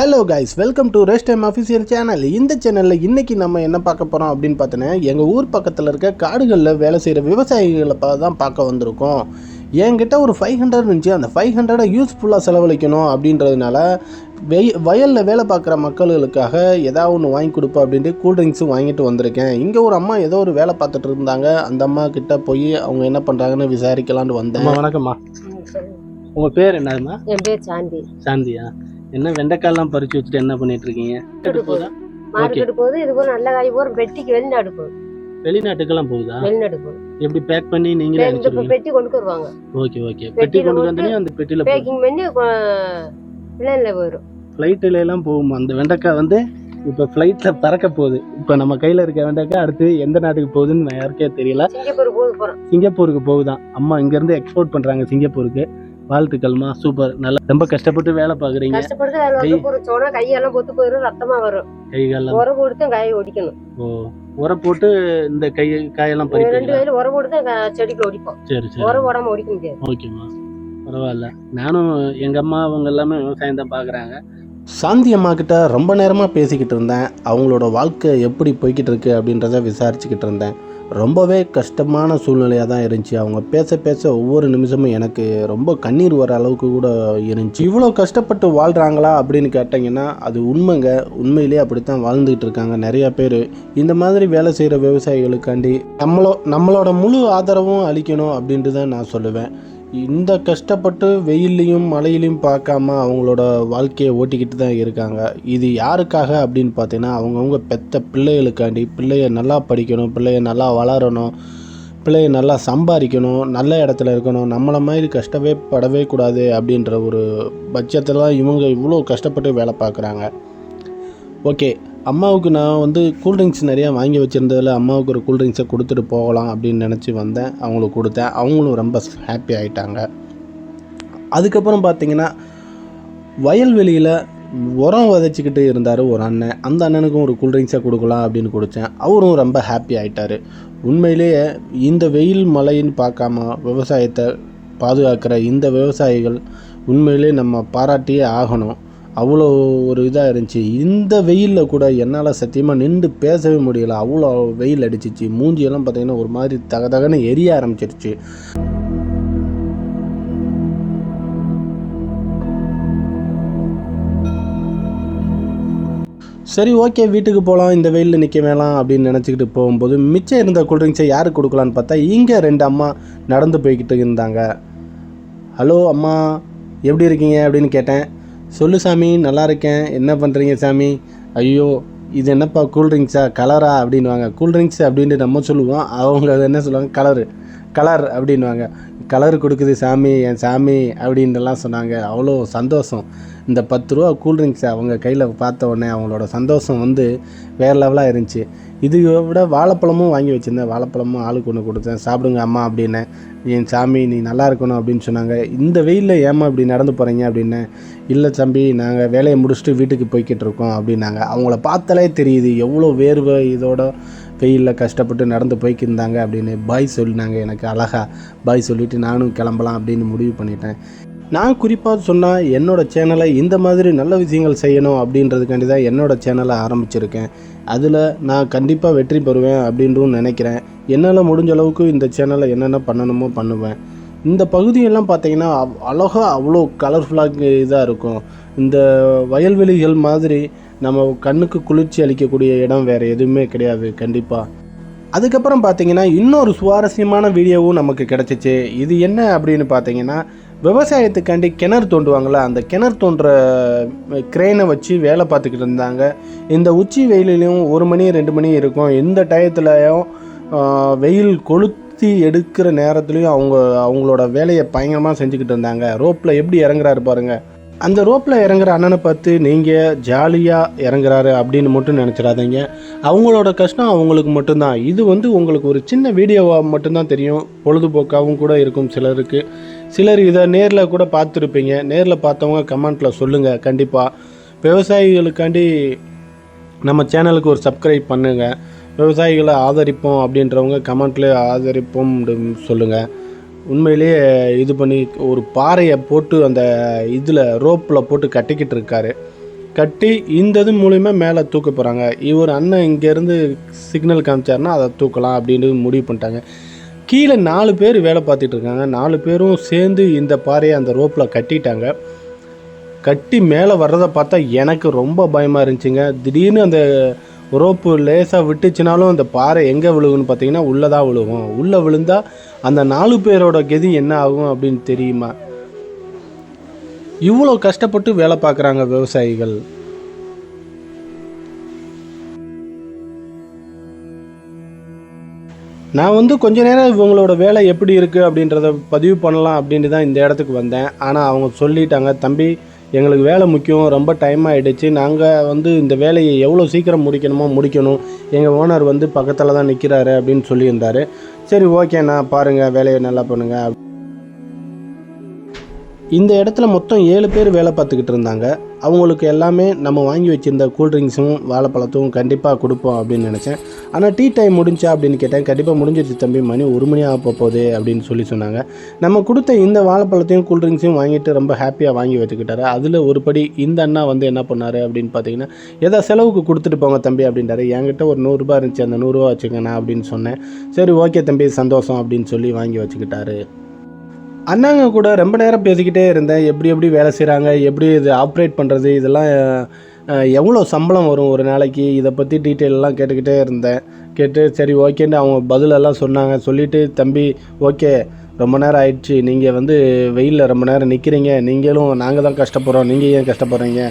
Hello guys, welcome to rest time official channel. இந்த சேனலில் இன்றைக்கி நம்ம என்ன பார்க்க போகிறோம் அப்படின்னு பார்த்தோன்னா, எங்கள் ஊர் பக்கத்தில் இருக்க காடுகளில் வேலை செய்கிற விவசாயிகளை தான் பார்க்க வந்திருக்கோம். என்கிட்ட ஒரு 500 இருந்துச்சு. அந்த 500 யூஸ்ஃபுல்லாக செலவழிக்கணும் அப்படின்றதுனால வயலில் வேலை பார்க்குற மக்களுக்காக ஏதாவது ஒன்று வாங்கி கொடுப்போம் அப்படின்ட்டு கூல்ட்ரிங்க்ஸும் வாங்கிட்டு வந்திருக்கேன். இங்கே ஒரு அம்மா ஏதோ ஒரு வேலை பார்த்துட்டு இருந்தாங்க. அந்த அம்மா கிட்ட போய் அவங்க என்ன பண்ணுறாங்கன்னு விசாரிக்கலான்னு வந்தேன். வணக்கம்மா, உங்கள் பேர் என்னதும்மா? என் பேர் சாந்தி. சாந்தியா? என்ன வெண்டைக்காயெல்லாம் பறிச்சு வச்சுட்டு என்ன பண்ணிட்டு இருக்கீங்க? மார்க்கெட் போகுது. இது போல நல்ல காய் போற பெட்டிக்கு வெளிநாடு போகுது. வெளிநாட்டுக்கெல்லாம் போகுதா? வெளிநாடு போகுது. எப்படி பேக் பண்ணி நீங்களே அனுப்பிடுவீங்க? பெட்டி கொண்டு வருவாங்க. Okay okay. பெட்டி கொண்டு வந்தனே அந்த பெட்டில பேக்கிங் பண்ணி பிளேன்ல போயிடும். ஃளைட்ல எல்லாம் போகுமா? அந்த வெண்டைக்காய் வந்து இப்போ ஃளைட்ல பறக்க போகுது. இப்போ நம்ம கையில இருக்க வெண்டைக்காய் அடுத்து எந்த நாட்டுக்கு போகுதுன்னு யாருக்கே தெரியல. சிங்கப்பூருக்கு போகுதான். அம்மா இங்க இருந்து எக்ஸ்போர்ட் பண்றாங்க சிங்கப்பூருக்கு. வாழ்த்துக்கள்மா, சூப்பர். நல்லா ரொம்ப கஷ்டப்பட்டு வேலை பாக்குறீங்க. கையெல்லாம் பொத்து போயிடும், ரத்தமா வரும். கைகால உரம் போட்டு காயை ஒடிக்கணும். ஓ, உரம் போட்டு இந்த காயெல்லாம் பறிப்பீங்க? 2 கையில உரம் போட்டு செடிக்கு ஒடிப்போம். சரி சரி. உரம் போடாம ஒடிக்க முடியாது. ஓகேம்மா, பரவாயில்ல. நானும் எங்க அம்மா அவங்க எல்லாமே விவசாயம் தான் பாக்குறாங்க. சாந்தி அம்மா கிட்ட ரொம்ப நேரமா பேசிக்கிட்டு இருந்தேன். அவங்களோட வாழ்க்கை எப்படி போய்கிட்டு இருக்கு அப்படின்றத விசாரிச்சுக்கிட்டு இருந்தேன். ரொம்பவே கஷ்டமான சூழ்நிலையாக தான் இருந்துச்சு. அவங்க பேச பேச ஒவ்வொரு நிமிஷமும் எனக்கு ரொம்ப கண்ணீர் வர அளவுக்கு கூட இருந்துச்சு. இவ்வளோ கஷ்டப்பட்டு வாழ்கிறாங்களா அப்படின்னு கேட்டிங்கன்னா அது உண்மைங்க. உண்மையிலேயே அப்படித்தான் வாழ்ந்துக்கிட்டு இருக்காங்க நிறையா பேர். இந்த மாதிரி வேலை செய்கிற விவசாயிகளுக்காண்டி நம்மளோட முழு ஆதரவும் அளிக்கணும் அப்படின்ட்டு தான் நான் சொல்லுவேன். இந்த கஷ்டப்பட்டு வெயிலையும் மழையிலையும் பார்க்காம அவங்களோட வாழ்க்கையை ஓட்டிக்கிட்டு தான் இருக்காங்க. இது யாருக்காக அப்படின்னு பார்த்தீங்கன்னா அவங்கவுங்க பெத்த பிள்ளைகளுக்காண்டி. பிள்ளைய நல்லா படிக்கணும், பிள்ளைய நல்லா வளரணும், பிள்ளைய நல்லா சம்பாதிக்கணும், நல்ல இடத்துல இருக்கணும், நம்மளை மாதிரி கஷ்டவே படவே கூடாது அப்படின்ற ஒரு பட்சத்தில் தான் இவங்க இவ்வளோ கஷ்டப்பட்டு வேலை பார்க்குறாங்க. ஓகே, அம்மாவுக்கு நான் வந்து கூல்ட்ரிங்க்ஸ் நிறையா வாங்கி வச்சுருந்ததில் அம்மாவுக்கு ஒரு கூல்ட்ரிங்க்ஸை கொடுத்துட்டு போகலாம் அப்படின்னு நினச்சி வந்தேன். அவங்களுக்கு கொடுத்தேன். அவங்களும் ரொம்ப ஹாப்பி ஆகிட்டாங்க. அதுக்கப்புறம் பார்த்திங்கன்னா வயல்வெளியில் உரம் விதைச்சிக்கிட்டு இருந்தார் ஒரு அண்ணன். அந்த அண்ணனுக்கும் ஒரு கூல்ட்ரிங்க்ஸை கொடுக்கலாம் அப்படின்னு கொடுத்தேன். அவரும் ரொம்ப ஹாப்பி ஆகிட்டார். உண்மையிலேயே இந்த வெயில் மழைன்னு பார்க்காம விவசாயத்தை பாதுகாக்கிற இந்த விவசாயிகள் உண்மையிலே நம்ம பாராட்டியே ஆகணும். அவ்வளோ ஒரு இதாக இருந்துச்சு. இந்த வெயிலில் கூட என்னால் சத்தியமாக நின்று பேசவே முடியல. அவ்வளோ வெயில் அடிச்சிச்சு. மூஞ்சியெல்லாம் பார்த்திங்கன்னா ஒரு மாதிரி தகதகன்னு எரிய ஆரம்பிச்சிருச்சு. சரி, ஓகே, வீட்டுக்கு போகலாம், இந்த வெயிலில் நிற்க வேணாம் அப்படின்னு நினச்சிக்கிட்டு போகும்போது மிச்சம் இருந்த கூல்ட்ரிங்க்ஸை யாருக்கு கொடுக்கலான்னு பார்த்தா இங்கே 2 அம்மா நடந்து போய்கிட்டு இருந்தாங்க. ஹலோ அம்மா, எப்படி இருக்கீங்க அப்படின்னு கேட்டேன். சொல்லு சாமி, நல்லா இருக்கேன். என்ன பண்ணுறீங்க சாமி? ஐயோ, இது என்னப்பா கூல்ட்ரிங்க்ஸா, கலரா அப்படின்வாங்க. கூல்ட்ரிங்க்ஸ் அப்படின்ட்டு நம்ம சொல்லுவோம், அவங்க என்ன சொல்லுவாங்க, கலர் அப்படின்வாங்க. கலர் கொடுக்குது சாமி, என் சாமி அப்படின்ட்டுலாம் சொன்னாங்க. அவ்வளோ சந்தோஷம். இந்த 10 ரூபா கூல்ட்ரிங்க்ஸை அவங்க கையில் பார்த்த உடனே அவங்களோட சந்தோஷம் வந்து வேறு லெவலாக இருந்துச்சு. இது விட வாழைப்பழமும் வாங்கி வச்சுருந்தேன். வாழைப்பழமும் ஆளுக்கு ஒன்று கொடுத்தேன். சாப்பிடுங்க அம்மா அப்படின்னு. என் சாமி நீ நல்லா இருக்கணும் அப்படின்னு சொன்னாங்க. இந்த வெயிலில் ஏமா இப்படி நடந்து போகிறீங்க அப்படின்னு. இல்லை தம்பி, நாங்கள் வேலையை முடிச்சுட்டு வீட்டுக்கு போய்கிட்டு இருக்கோம் அப்படின்னாங்க. அவங்கள பார்த்தாலே தெரியுது எவ்வளோ வேர்வை இதோட வெயிலில் கஷ்டப்பட்டு நடந்து போய்க்கிருந்தாங்க அப்படின்னு. பாய் சொல்லினாங்க. எனக்கு அழகா பாய் சொல்லிவிட்டு நானும் கிளம்பலாம் அப்படின்னு முடிவு பண்ணிட்டேன். நான் குறிப்பாக சொன்னால் என்னோடய சேனலை இந்த மாதிரி நல்ல விஷயங்கள் செய்யணும் அப்படின்றதுக்காண்டி தான் என்னோடய சேனலை ஆரம்பிச்சிருக்கேன். அதில் நான் கண்டிப்பாக வெற்றி பெறுவேன் அப்படின்றும் நினைக்கிறேன். என்னால் முடிஞ்ச அளவுக்கு இந்த சேனலை என்னென்ன பண்ணணுமோ பண்ணுவேன். இந்த பகுதியெல்லாம் பார்த்திங்கன்னா அழகாக அவ்வளோ கலர்ஃபுல்லாக இதாக இருக்கும். இந்த வயல்வெளிகள் மாதிரி நம்ம கண்ணுக்கு குளிர்ச்சி அளிக்கக்கூடிய இடம் வேறு எதுவுமே கிடையாது கண்டிப்பாக. அதுக்கப்புறம் பார்த்திங்கன்னா இன்னொரு சுவாரஸ்யமான வீடியோவும் நமக்கு கிடச்சிச்சு. இது என்ன அப்படின்னு பார்த்திங்கன்னா, விவசாயத்துக்காண்டி கிணறு தோண்டுவாங்கள, அந்த கிணறு தோன்ற கிரேனை வச்சு வேலை பார்த்துக்கிட்டு இருந்தாங்க. இந்த உச்சி வெயிலையும் 1 மணி 2 மணி இருக்கும். இந்த டயத்துலையும் வெயில் கொளுத்தி எடுக்கிற நேரத்துலையும் அவங்களோட வேலையை பயங்கரமாக செஞ்சுக்கிட்டு இருந்தாங்க. ரோப்பில் எப்படி இறங்குறாரு பாருங்கள். அந்த ரோப்பில் இறங்குற அண்ணனை பார்த்து நீங்கள் ஜாலியாக இறங்குறாரு அப்படின்னு மட்டும் நினச்சிடாதீங்க. அவங்களோட கஷ்டம் அவங்களுக்கு மட்டும்தான். இது வந்து உங்களுக்கு ஒரு சின்ன வீடியோவாக மட்டும்தான் தெரியும். பொழுதுபோக்காகவும் கூட இருக்கும் சிலருக்கு. சிலர் இதை நேரில் கூட பார்த்துருப்பீங்க. நேரில் பார்த்தவங்க கமெண்ட்டில் சொல்லுங்கள். கண்டிப்பாக விவசாயிகளுக்காண்டி நம்ம சேனலுக்கு ஒரு சப்ஸ்கிரைப் பண்ணுங்கள். விவசாயிகளை ஆதரிப்போம் அப்படின்றவங்க கமெண்ட்லேயே ஆதரிப்போம் சொல்லுங்கள். உண்மையிலேயே இது பண்ணி ஒரு பாறையை போட்டு அந்த இதில் ரோப்பில் போட்டு கட்டிக்கிட்டு இருக்காரு. கட்டி இந்த இது மூலிமா மேலே தூக்க போகிறாங்க. இவர் அண்ணன் இங்கேருந்து சிக்னல் காமிச்சாருன்னா அதை தூக்கலாம் அப்படின்னு முடிவு பண்ணிட்டாங்க. கீழே 4 பேர் வேலை பார்த்துட்டு இருக்காங்க. 4 பேரும் சேர்ந்து இந்த பாறையை அந்த ரோப்பில் கட்டிட்டாங்க. கட்டி மேலே வர்றதை பார்த்தா எனக்கு ரொம்ப பயமாக இருந்துச்சுங்க. திடீர்னு அந்த ரோப்பு லேசாக விட்டுச்சுனாலும் அந்த பாறை எங்கே விழுகுன்னு பார்த்தீங்கன்னா உள்ளே தான் விழுகும். உள்ளே விழுந்தால் அந்த 4 பேரோட கதி என்ன ஆகும் அப்படின்னு தெரியுமா? இவ்வளோ கஷ்டப்பட்டு வேலை பார்க்குறாங்க விவசாயிகள். நான் வந்து கொஞ்ச நேரம் இவங்களோட வேலை எப்படி இருக்குது அப்படின்றத பதிவு பண்ணலாம் அப்படின்ட்டு தான் இந்த இடத்துக்கு வந்தேன். ஆனால் அவங்க சொல்லிட்டாங்க, தம்பி எங்களுக்கு வேலை முக்கியம், ரொம்ப டைம் ஆகிடுச்சு, நாங்கள் வந்து இந்த வேலையை எவ்வளோ சீக்கிரம் முடிக்கணுமோ முடிக்கணும், எங்கள் ஓனர் வந்து பக்கத்தில் தான் நிற்கிறாரு அப்படின்னு சொல்லியிருந்தார். சரி ஓகேண்ணா, பாருங்கள் வேலையை நல்லா பண்ணுங்கள். இந்த இடத்துல மொத்தம் 7 பேர் வேலை பார்த்துக்கிட்டு இருந்தாங்க. அவங்களுக்கு எல்லாமே நம்ம வாங்கி வச்சுருந்த கூல்ட்ரிங்க்ஸும் வாழைப்பழத்தும் கண்டிப்பாக கொடுப்போம் அப்படின்னு நினச்சேன். ஆனால் டீ டைம் முடிஞ்சா அப்படின்னு கேட்டேன். கண்டிப்பாக முடிஞ்சிருச்சு தம்பி, மணி 1 மணி ஆக போகுது அப்படின்னு சொன்னாங்க. நம்ம கொடுத்த இந்த வாழைப்பழத்தையும் கூல்ட்ரிங்க்ஸையும் வாங்கிட்டு ரொம்ப ஹாப்பியாக வாங்கி வச்சுக்கிட்டாரு. அதில் ஒரு படி இந்த அண்ணா வந்து என்ன பண்ணார் அப்படின்னு பார்த்தீங்கன்னா, ஏதோ செலவுக்கு கொடுத்துட்டு போங்க தம்பி அப்படின்றாரு. என்கிட்ட ஒரு 100 ரூபா இருந்துச்சு, அந்த 100 ரூபா வச்சுக்கண்ணா அப்படின்னு சொன்னேன். சரி ஓகே தம்பி சந்தோஷம் அப்படின்னு சொல்லி வாங்கி வச்சுக்கிட்டாரு. அண்ணாங்க கூட ரொம்ப நேரம் பேசிக்கிட்டே இருந்தேன். எப்படி வேலை செய்கிறாங்க, எப்படி இது ஆப்ரேட் பண்ணுறது, இதெல்லாம் எவ்வளோ சம்பளம் வரும் ஒரு நாளைக்கு, இதை பற்றி டீட்டெயிலெலாம் கேட்டுக்கிட்டே இருந்தேன். கேட்டு சரி ஓகேன்னு அவங்க பதிலெல்லாம் சொன்னாங்க. சொல்லிவிட்டு தம்பி ஓகே ரொம்ப நேரம் ஆயிடுச்சு, நீங்கள் வந்து வெயிலில் ரொம்ப நேரம் நிற்கிறீங்க, நீங்களும் நாங்கள் தான் கஷ்டப்படுறோம், நீங்கள் ஏன் கஷ்டப்படுறீங்க,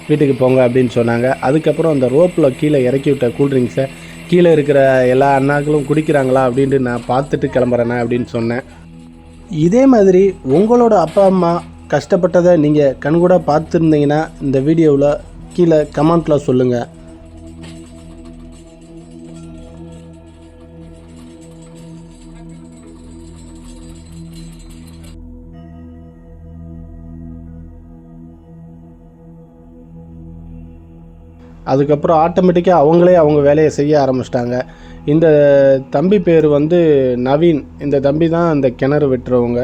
வீட்டுக்கு போங்க அப்படின்னு சொன்னாங்க. அதுக்கப்புறம் அந்த ரோப்பில் கீழே இறக்கி விட்ட கூல்ட்ரிங்க்ஸை கீழே இருக்கிற எல்லா அண்ணாக்களும் குடிக்கிறாங்களா அப்படின்ட்டு நான் பார்த்துட்டு கிளம்புறேண்ணே அப்படின்னு சொன்னேன். இதே மாதிரி உங்களோட அப்பா அம்மா கஷ்டப்பட்டதை நீங்கள் கண்கூட பார்த்துருந்தீங்கன்னா இந்த வீடியோவில் கீழே கமெண்ட்டில் சொல்லுங்கள். அதுக்கப்புறம் ஆட்டோமேட்டிக்காக அவங்களே அவங்க வேலையை செய்ய ஆரம்பிச்சிட்டாங்க. இந்த தம்பி பேர் வந்து நவீன். இந்த தம்பி தான் இந்த கிணறு வெட்டுறவங்க.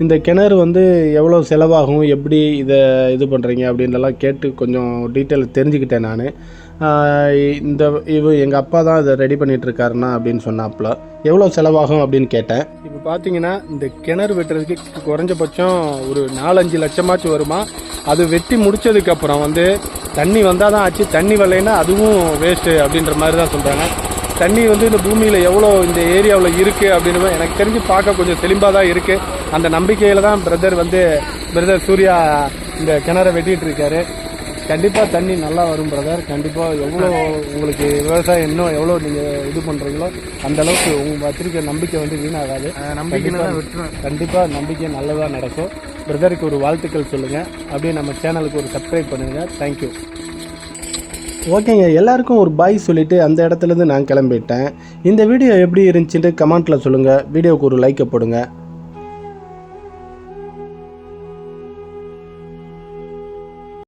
இந்த கிணறு வந்து எவ்வளோ செலவாகும், எப்படி இதை இது பண்ணுறீங்க அப்படின்றலாம் கேட்டு கொஞ்சம் டீட்டெயில் தெரிஞ்சுக்கிட்டேன் நான். எங்கள் அப்பா தான் இதை ரெடி பண்ணிகிட்ருக்காருண்ணா அப்படின்னு சொன்னாப்புல. எவ்வளோ செலவாகும் அப்படின்னு கேட்டேன். இப்போ பார்த்தீங்கன்னா இந்த கிணறு வெட்டுறதுக்கு குறைஞ்சபட்சம் ஒரு 4-5 லட்சமாச்சும் வருமா. அது வெட்டி முடித்ததுக்கப்புறம் வந்து தண்ணி வந்தால் தான் ஆச்சு, தண்ணி வரலைன்னா அதுவும் வேஸ்ட்டு அப்படின்ற மாதிரி தான் சொல்கிறாங்க. தண்ணி வந்து இந்த பூமியில் எவ்வளோ இந்த ஏரியாவில் இருக்குது அப்படின்னு எனக்கு தெரிஞ்சு பார்க்க கொஞ்சம் தெளிவாக தான் இருக்குது. அந்த நம்பிக்கையில் தான் பிரதர் சூர்யா இந்த கிணறை வெட்டிகிட்டு இருக்காரு. கண்டிப்பாக தண்ணி நல்லா வரும் பிரதர். கண்டிப்பாக எவ்வளோ உங்களுக்கு விவசாயம் இன்னும் எவ்வளோ நீங்கள் இது பண்ணுறீங்களோ அந்தளவுக்கு உங்கள் வச்சிருக்க நம்பிக்கை வந்து வீணாகாது. கண்டிப்பாக நம்பிக்கை நல்லதாக நடக்கும். பிரதருக்கு ஒரு வாழ்த்துக்கள் சொல்லுங்கள். அப்படியே நம்ம சேனலுக்கு ஒரு சப்ஸ்கிரைப் பண்ணுங்கள். தேங்க்யூ. ஓகேங்க, எல்லாருக்கும் ஒரு பாய் சொல்லிவிட்டு அந்த இடத்துலேருந்து நான் கிளம்பிட்டேன். இந்த வீடியோ எப்படி இருந்துச்சுட்டு கமெண்ட்டில் சொல்லுங்கள். வீடியோவுக்கு ஒரு லைக்கை போடுங்க.